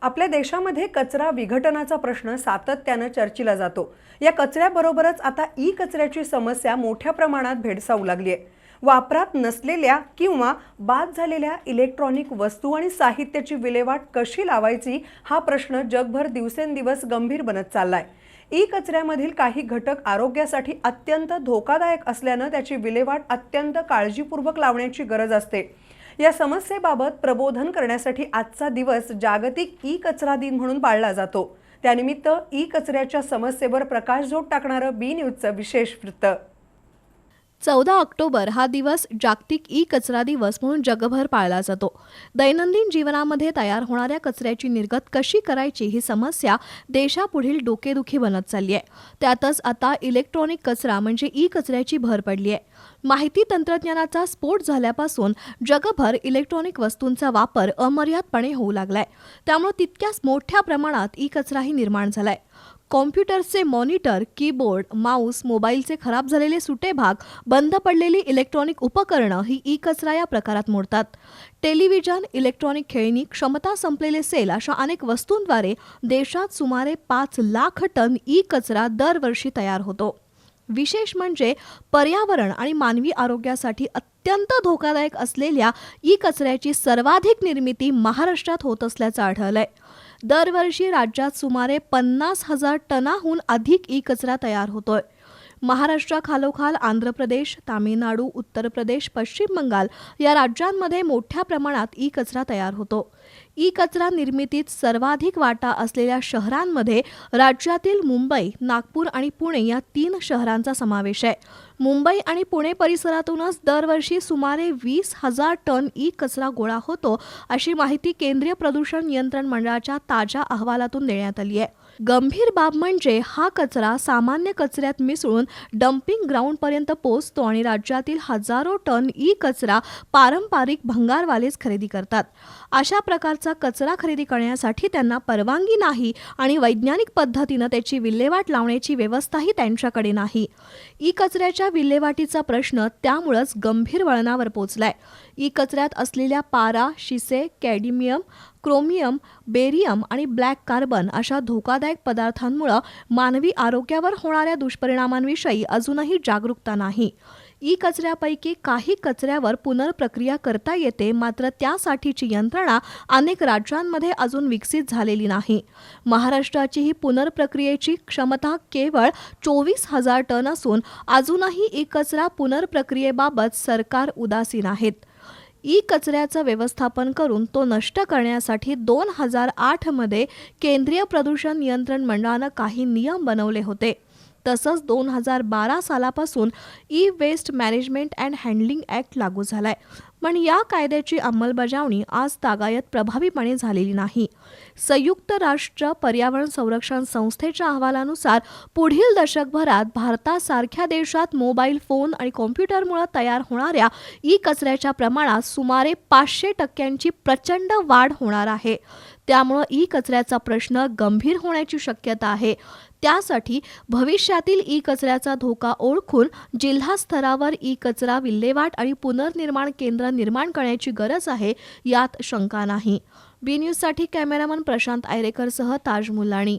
आपल्या देशामध्ये कचरा विघटनाचा प्रश्न सातत्यानं चर्चिला जातो। या कचऱ्याबरोबरच आता ई कचऱ्याची समस्या मोठ्या प्रमाणात भेडसावू लागली आहे। वापरात नसलेल्या किंवा बाद झालेल्या इलेक्ट्रॉनिक वस्तू आणि साहित्याची विल्हेवाट कशी लावायची हा प्रश्न जगभर दिवसेंदिवस गंभीर बनत चाललाय। ई कचऱ्यामधील काही घटक आरोग्यासाठी अत्यंत धोकादायक असल्याने त्याची विल्हेवाट अत्यंत काळजीपूर्वक लावण्याची गरज असते। या समस्येबाबत प्रबोधन करण्यासाठी आजचा दिवस जागतिक ई कचरा दिन म्हणून पाळला जातो। त्यानिमित्त ई कचऱ्याच्या समस्येवर प्रकाशझोत टाकणारं बी न्यूजचं विशेष वृत्त। 14 ऑक्टोबर हा दिवस जागतिक ई कचरा दिवस म्हणून जगभर पाळला जातो। दैनंदिन जीवनामध्ये तयार होणाऱ्या कचऱ्याची निर्गत कशी करायची ही समस्या देशापुढील डोकेदुखी बनत चालली आहे। त्यातच आता इलेक्ट्रॉनिक कचरा म्हणजे ई कचऱ्याची भर पडली आहे। माहिती तंत्रज्ञानाचा स्फोट झाल्यापासून जगभर इलेक्ट्रॉनिक वस्तूंचा वापर अमर्यादपणे होऊ लागलाय। त्यामुळे तितक्याच मोठ्या प्रमाणात ई कचराही निर्माण झालाय। कॉम्प्युटरचे मॉनिटर, कीबोर्ड, माऊस, मोबाईलचे खराब झालेले सुटे भाग, बंद पडलेली इलेक्ट्रॉनिक उपकरणं ही ई कचरा या प्रकारात मोडतात। टेलिव्हिजन, इलेक्ट्रॉनिक खेळणी, क्षमता संपलेले सेल अशा अनेक वस्तूंद्वारे देशात सुमारे 5 लाख टन ई कचरा दरवर्षी तयार होतो। विशेष म्हणजे पर्यावरण आणि मानवी आरोग्यासाठी अत्यंत धोकादायक असलेल्या ई कचऱ्याची सर्वाधिक निर्मिती महाराष्ट्रात होत असल्याचं आढळलंय। दरवर्षी राज्यात सुमारे 50,000 टनाहून अधिक ई कचरा तयार होतोय। महाराष्ट्राखालोखाल आंध्र प्रदेश, तामिळनाडू, उत्तर प्रदेश, पश्चिम बंगाल या राज्यांमध्ये मोठ्या प्रमाणात ई कचरा तयार होतो। ई कचरा निर्मितीत सर्वाधिक वाटा असलेल्या शहरांमध्ये राज्यातील मुंबई, नागपूर आणि पुणे या 3 शहरांचा समावेश आहे। मुंबई आणि पुणे परिसरातूनच दरवर्षी सुमारे 20,000 टन ई कचरा गोळा होतो, अशी माहिती केंद्रीय प्रदूषण नियंत्रण मंडळाच्या ताज्या अहवालातून देण्यात आली आहे। गंभीर बाब म्हणजे हा कचरा सामान्य कचऱ्यात मिसळून डम्पिंग ग्राउंडपर्यंत पोहोचतो आणि राज्यातील हजारो टन ई कचरा पारंपरिक भंगारवालेच खरेदी करतात। अशा प्रकारचा कचरा खरेदी करण्यासाठी त्यांना परवानगी नाही आणि वैज्ञानिक पद्धतीने त्याची विल्हेवाट लावण्याची व्यवस्थाही त्यांच्याकडे नाही। ई कचऱ्याच्या विल्हेवाटीचा प्रश्न त्यामुळेच गंभीर वळणावर पोहोचलाय। ई कचऱ्यात असलेल्या पारा, शिसे, कॅडमियम, क्रोमियम, बेरियम आणि ब्लॅक कार्बन अशा धोकादायक पदार्थांमुळे मानवी आरोग्यावर होणाऱ्या दुष्परिणामांविषयी अजूनही जागरूकता नाही। ई कचऱ्यापैकी काही कचऱ्यावर पुनर्प्रक्रिया करता येते, मात्र त्यासाठीची यंत्रणा अनेक राज्यांमध्ये अजून विकसित झालेली नाही। महाराष्ट्राची ही पुनर्प्रक्रियेची क्षमता केवळ 24,000 टन असून अजूनही ई कचरा पुनर्प्रक्रियेबाबत सरकार उदासीन आहेत। ई कचऱ्याचं व्यवस्थापन करून तो नष्ट करण्यासाठी 2008 मध्ये केंद्रीय प्रदूषण नियंत्रण मंडळानं काही नियम बनवले होते। तसंच 2012 सालापासून e waste management and handling act लागू झालाय, पण या कायद्याची अंमलबजावणी आज तागायत प्रभावीपणे झालेली नाही। संयुक्त राष्ट्र पर्यावरण संरक्षण संस्थेच्या अहवालानुसार पुढील दशकभरात भारतासारख्या देशात मोबाईल फोन आणि कॉम्प्युटरमुळे तयार होणाऱ्या ई कचऱ्याच्या प्रमाणात सुमारे 500% प्रचंड वाढ होणार आहे। त्यामुळे ई कचऱ्याचा प्रश्न गंभीर होण्याची शक्यता आहे। त्यासाठी भविष्यातील ई कचऱ्याचा धोका ओळखून जिल्हा स्तरावर ई कचरा विल्हेवाट आणि पुनर्निर्माण केंद्र निर्माण करण्याची गरज आहे, यात शंका नाही। बी न्यूजसाठी कॅमेरामन प्रशांत आयरेकरसह ताज मुलाणी।